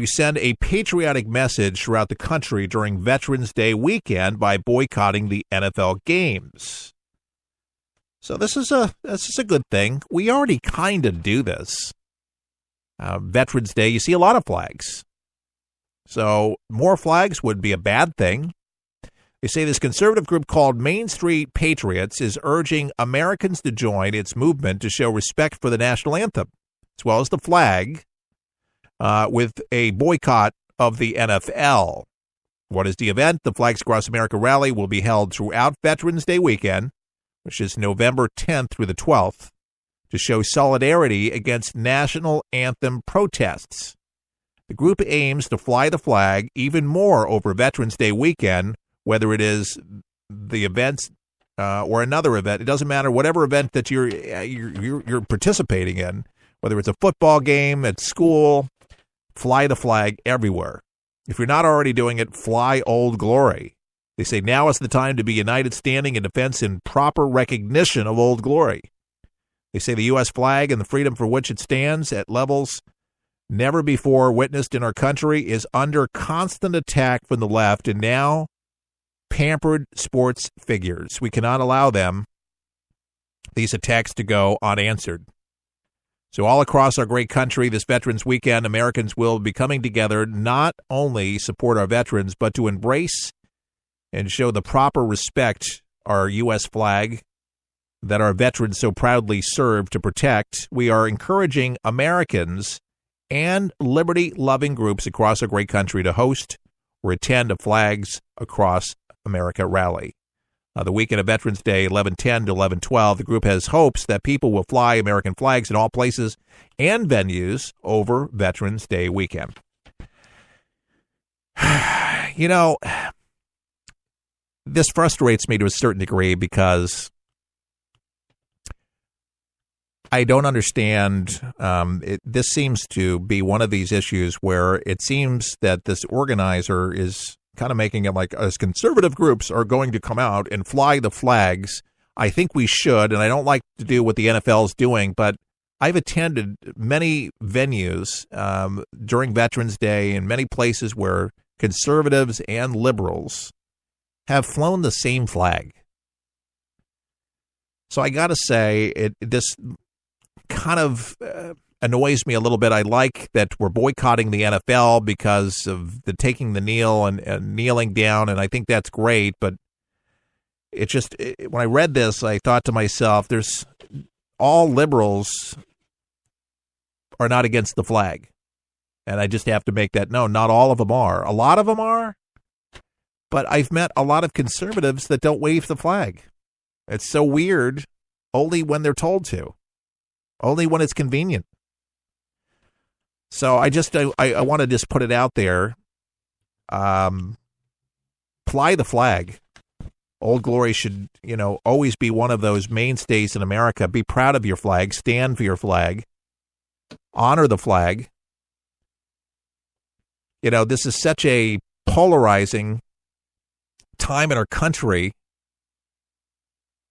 to send a patriotic message throughout the country during Veterans Day weekend by boycotting the NFL games. So this is a good thing. We already kind of do this. Veterans Day, you see a lot of flags. So more flags would be a bad thing. They say this conservative group called Main Street Patriots is urging Americans to join its movement to show respect for the national anthem, as well as the flag, with a boycott of the NFL. What is the event? The Flags Across America rally will be held throughout Veterans Day weekend, which is November 10th through the 12th, to show solidarity against national anthem protests. The group aims to fly the flag even more over Veterans Day weekend, whether it is the events or another event. It doesn't matter, whatever event that you're participating in, whether it's a football game at school, fly the flag everywhere. If you're not already doing it, fly Old Glory. They say now is the time to be united, standing in defense and proper recognition of Old Glory. They say the U.S. flag and the freedom for which it stands at levels never before witnessed in our country is under constant attack from the left and now pampered sports figures. We cannot allow these attacks to go unanswered. So all across our great country this Veterans Weekend, Americans will be coming together not only support our veterans, but to embrace and show the proper respect our U.S. flag that our veterans so proudly serve to protect. We are encouraging Americans and liberty-loving groups across our great country to host or attend a Flags Across America rally. The weekend of Veterans Day, 11/10 to 11/12, the group has hopes that people will fly American flags in all places and venues over Veterans Day weekend. You know, this frustrates me to a certain degree because I don't understand. This seems to be one of these issues where it seems that this organizer is kind of making it like as conservative groups are going to come out and fly the flags. I think we should, and I don't like to do what the NFL is doing, but I've attended many venues during Veterans Day in many places where conservatives and liberals have flown the same flag. So I got to say, this kind of annoys me a little bit. I like that we're boycotting the NFL because of the taking the kneel and kneeling down, and I think that's great. But it just, when I read this, I thought to myself, all liberals are not against the flag. And I just have to make that known. Not all of them are. A lot of them are. But I've met a lot of conservatives that don't wave the flag. It's so weird, only when they're told to. Only when it's convenient. So I want to just put it out there. Fly the flag. Old Glory should, always be one of those mainstays in America. Be proud of your flag. Stand for your flag. Honor the flag. This is such a polarizing time in our country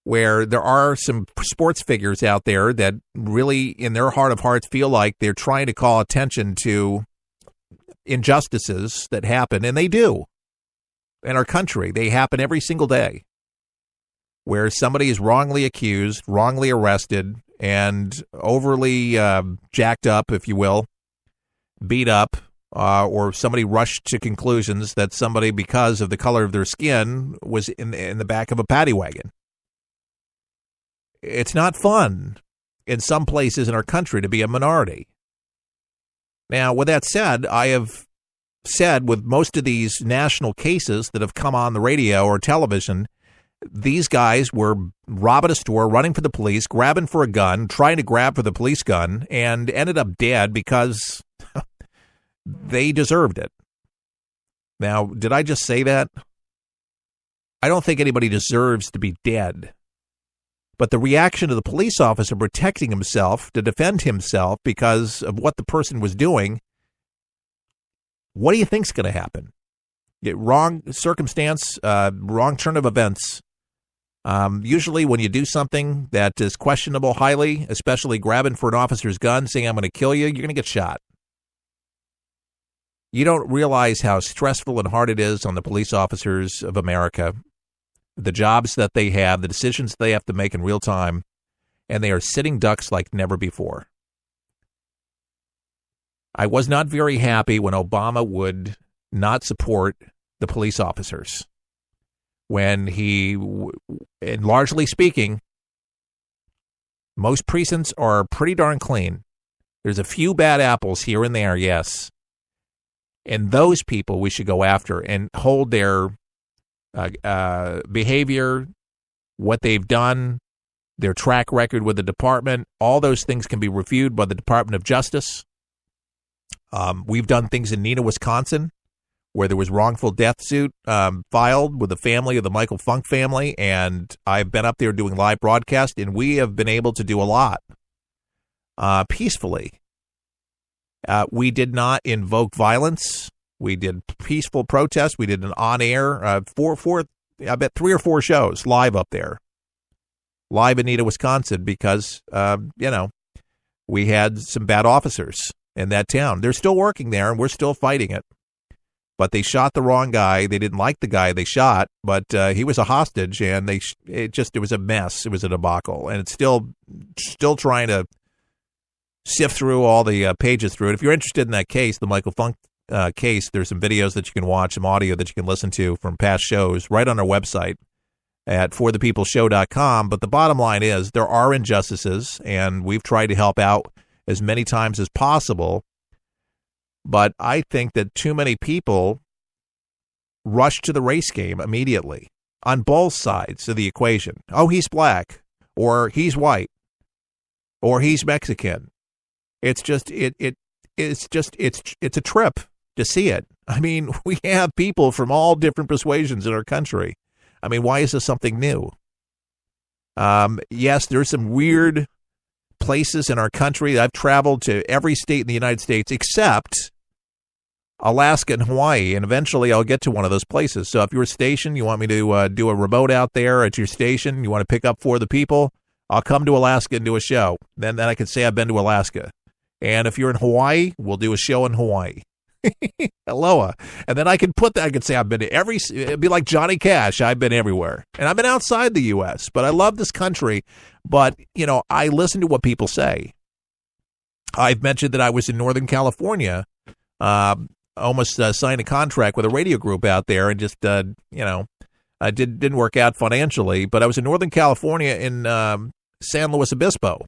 where there are some sports figures out there that really, in their heart of hearts, feel like they're trying to call attention to injustices that happen, and they do in our country. They happen every single day, where somebody is wrongly accused, wrongly arrested, and overly jacked up, if you will, beat up, or somebody rushed to conclusions that somebody, because of the color of their skin, was in the back of a paddy wagon. It's not fun in some places in our country to be a minority. Now, with that said, I have said with most of these national cases that have come on the radio or television, these guys were robbing a store, running for the police, grabbing for a gun, trying to grab for the police gun, and ended up dead because they deserved it. Now, did I just say that? I don't think anybody deserves to be dead. But the reaction of the police officer protecting himself to defend himself because of what the person was doing, what do you think's going to happen? Wrong circumstance, wrong turn of events. Usually when you do something that is questionable highly, especially grabbing for an officer's gun, saying, I'm going to kill you, you're going to get shot. You don't realize how stressful and hard it is on the police officers of America, the jobs that they have, the decisions they have to make in real time, and they are sitting ducks like never before. I was not very happy when Obama would not support the police officers. When and largely speaking, most precincts are pretty darn clean. There's a few bad apples here and there, yes. And those people we should go after and hold their behavior, what they've done, their track record with the department. All those things can be reviewed by the Department of Justice. We've done things in Neenah, Wisconsin, where there was wrongful death suit filed with the family of the Michael Funk family, and I've been up there doing live broadcast, and we have been able to do a lot peacefully. We did not invoke violence. We did peaceful protests. We did an on-air, I bet 3 or 4 shows live up there, live in Neenah, Wisconsin, because, we had some bad officers in that town. They're still working there, and we're still fighting it. But they shot the wrong guy. They didn't like the guy they shot, but he was a hostage, and it was a mess. It was a debacle, and it's still trying to sift through all the pages through it. If you're interested in that case, the Michael Funk case, there's some videos that you can watch, some audio that you can listen to from past shows right on our website at forthepeopleshow.com. But the bottom line is there are injustices, and we've tried to help out as many times as possible. But I think that too many people rush to the race game immediately on both sides of the equation. Oh, he's black, or he's white, or he's Mexican. It's just it's a trip to see it. I mean, we have people from all different persuasions in our country. I mean, why is this something new? Yes, there's some weird places in our country. I've traveled to every state in the United States except Alaska and Hawaii, and eventually I'll get to one of those places. So if you're a station, you want me to do a remote out there at your station, you want to pick up For the People, I'll come to Alaska and do a show. Then I can say I've been to Alaska. And if you're in Hawaii, we'll do a show in Hawaii. Aloha. And then I can say I've been to it'd be like Johnny Cash. I've been everywhere. And I've been outside the U.S., but I love this country. But, I listen to what people say. I've mentioned that I was in Northern California, almost signed a contract with a radio group out there, and just, didn't work out financially. But I was in Northern California in San Luis Obispo.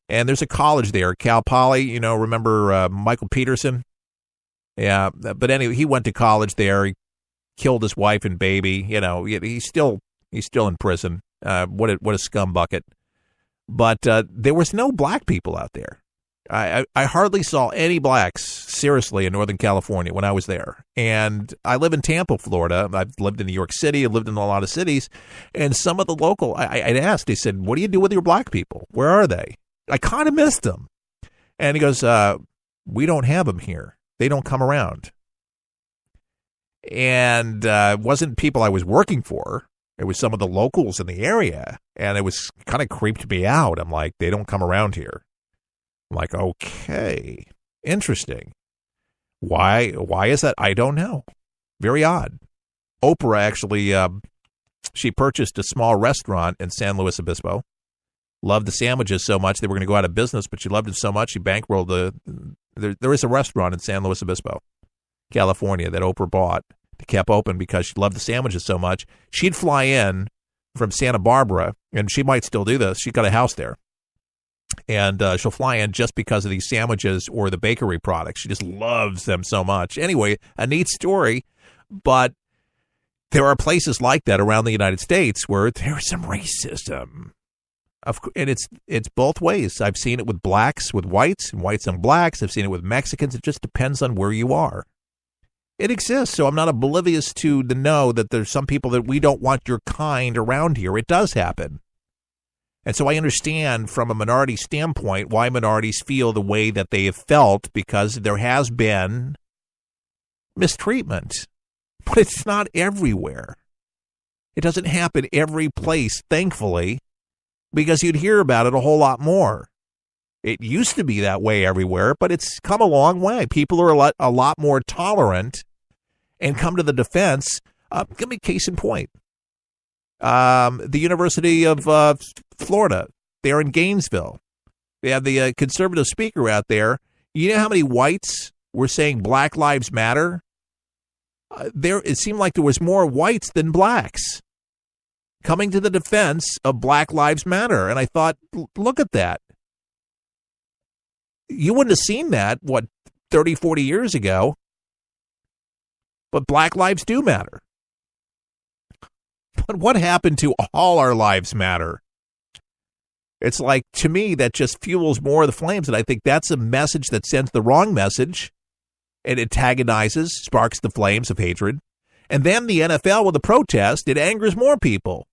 And there's a college there, Cal Poly, remember Michael Peterson? Yeah, but anyway, he went to college there. He killed his wife and baby. He's still in prison. What a scumbucket. But there was no black people out there. I hardly saw any blacks, seriously, in Northern California when I was there. And I live in Tampa, Florida. I've lived in New York City. I've lived in a lot of cities. And some of the local, I'd asked, they said, what do you do with your black people? Where are they? I kind of missed them. And he goes, we don't have them here. They don't come around. And it wasn't people I was working for. It was some of the locals in the area. And it was kind of creeped me out. I'm like, they don't come around here. I'm like, okay, interesting. Why is that? I don't know. Very odd. Oprah actually, she purchased a small restaurant in San Luis Obispo. Loved the sandwiches so much they were going to go out of business, but she loved it so much she bankrolled there is a restaurant in San Luis Obispo, California, that Oprah bought. It kept open because she loved the sandwiches so much. She'd fly in from Santa Barbara, and she might still do this. She got a house there. And she'll fly in just because of these sandwiches or the bakery products. She just loves them so much. Anyway, a neat story, but there are places like that around the United States where there's some racism. And it's both ways. I've seen it with blacks, with whites, and whites and blacks. I've seen it with Mexicans. It just depends on where you are. It exists, so I'm not oblivious to the know that there's some people that we don't want your kind around here. It does happen. And so I understand from a minority standpoint why minorities feel the way that they have felt, because there has been mistreatment. But it's not everywhere. It doesn't happen every place, thankfully, because you'd hear about it a whole lot more It used to be that way everywhere, but it's come a long way. People are a lot more tolerant and come to the defense. Give me a case in point. The University of Florida, they're in Gainesville. They have the conservative speaker out there. You know how many whites were saying Black Lives Matter? It seemed like there was more whites than blacks coming to the defense of Black Lives Matter. And I thought, look at that. You wouldn't have seen that, 30, 40 years ago. But black lives do matter. But what happened to all our lives matter? It's like, to me, that just fuels more of the flames. And I think that's a message that sends the wrong message. It antagonizes, sparks the flames of hatred. And then the NFL with a protest, it angers more people.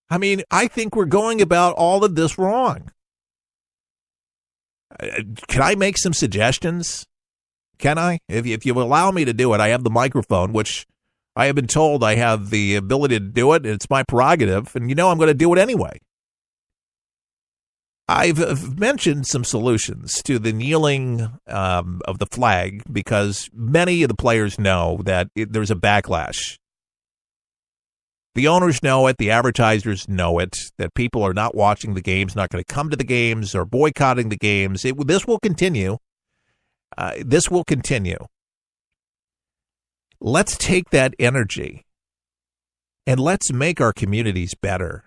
I mean, I think we're going about all of this wrong. Can I make some suggestions? Can I? If you allow me to do it, I have the microphone, which I have been told I have the ability to do it. It's my prerogative, and I'm going to do it anyway. I've mentioned some solutions to the kneeling of the flag because many of the players know that there's a backlash. The owners know it. The advertisers know it, that people are not watching the games, not going to come to the games or boycotting the games. This will continue. This will continue. Let's take that energy and let's make our communities better.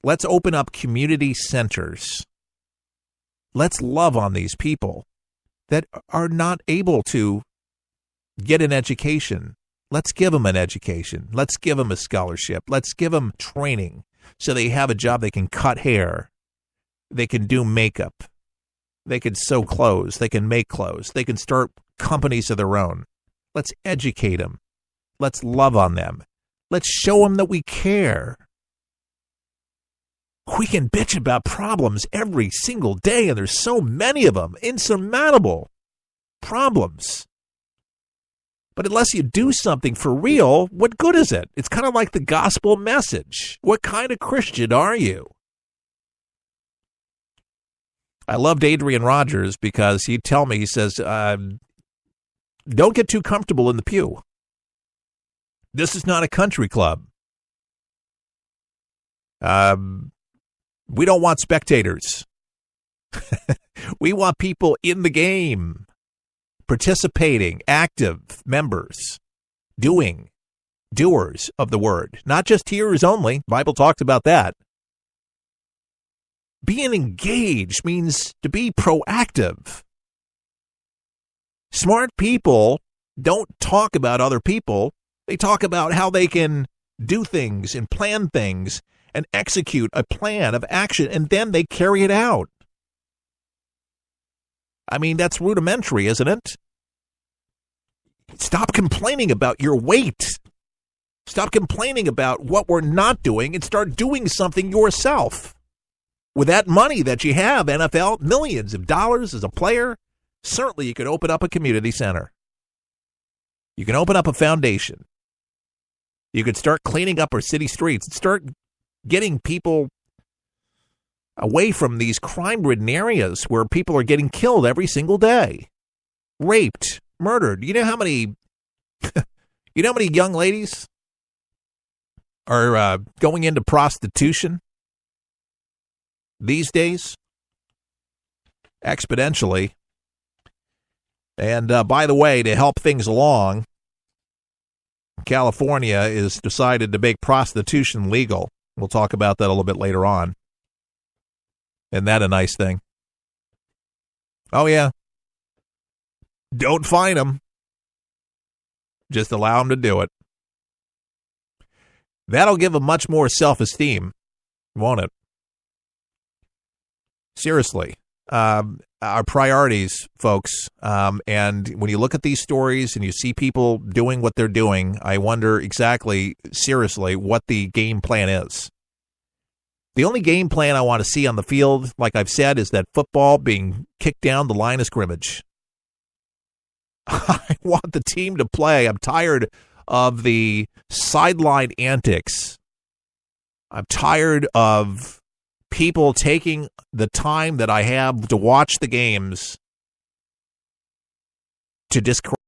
Let's open up community centers. Let's love on these people that are not able to get an education. Let's give them an education. Let's give them a scholarship. Let's give them training so they have a job. They can cut hair. They can do makeup. They can sew clothes. They can make clothes. They can start companies of their own. Let's educate them. Let's love on them. Let's show them that we care. We can bitch about problems every single day, and there's so many of them, insurmountable problems. But unless you do something for real, what good is it? It's kind of like the gospel message. What kind of Christian are you? I loved Adrian Rogers because he'd tell me, he says, don't get too comfortable in the pew. This is not a country club. We don't want spectators. We want people in the game, participating, active members, doers of the word, not just hearers only. The Bible talks about that. Being engaged means to be proactive. Smart people don't talk about other people. They talk about how they can do things and plan things and execute a plan of action, and then they carry it out. I mean, that's rudimentary, isn't it? Stop complaining about your weight. Stop complaining about what we're not doing and start doing something yourself. With that money that you have, NFL, millions of dollars as a player, certainly you could open up a community center. You can open up a foundation. You could start cleaning up our city streets and start getting people away from these crime-ridden areas where people are getting killed every single day, raped, murdered. You know how many young ladies are going into prostitution these days? Exponentially. And by the way, to help things along, California has decided to make prostitution legal. We'll talk about that a little bit later on. Isn't that a nice thing? Oh, yeah. Don't fine them. Just allow them to do it. That'll give them much more self-esteem, won't it? Seriously. Our priorities, folks, and when you look at these stories and you see people doing what they're doing, I wonder exactly, seriously, what the game plan is. The only game plan I want to see on the field, like I've said, is that football being kicked down the line of scrimmage. I want the team to play. I'm tired of the sideline antics. I'm tired of people taking the time that I have to watch the games to discredit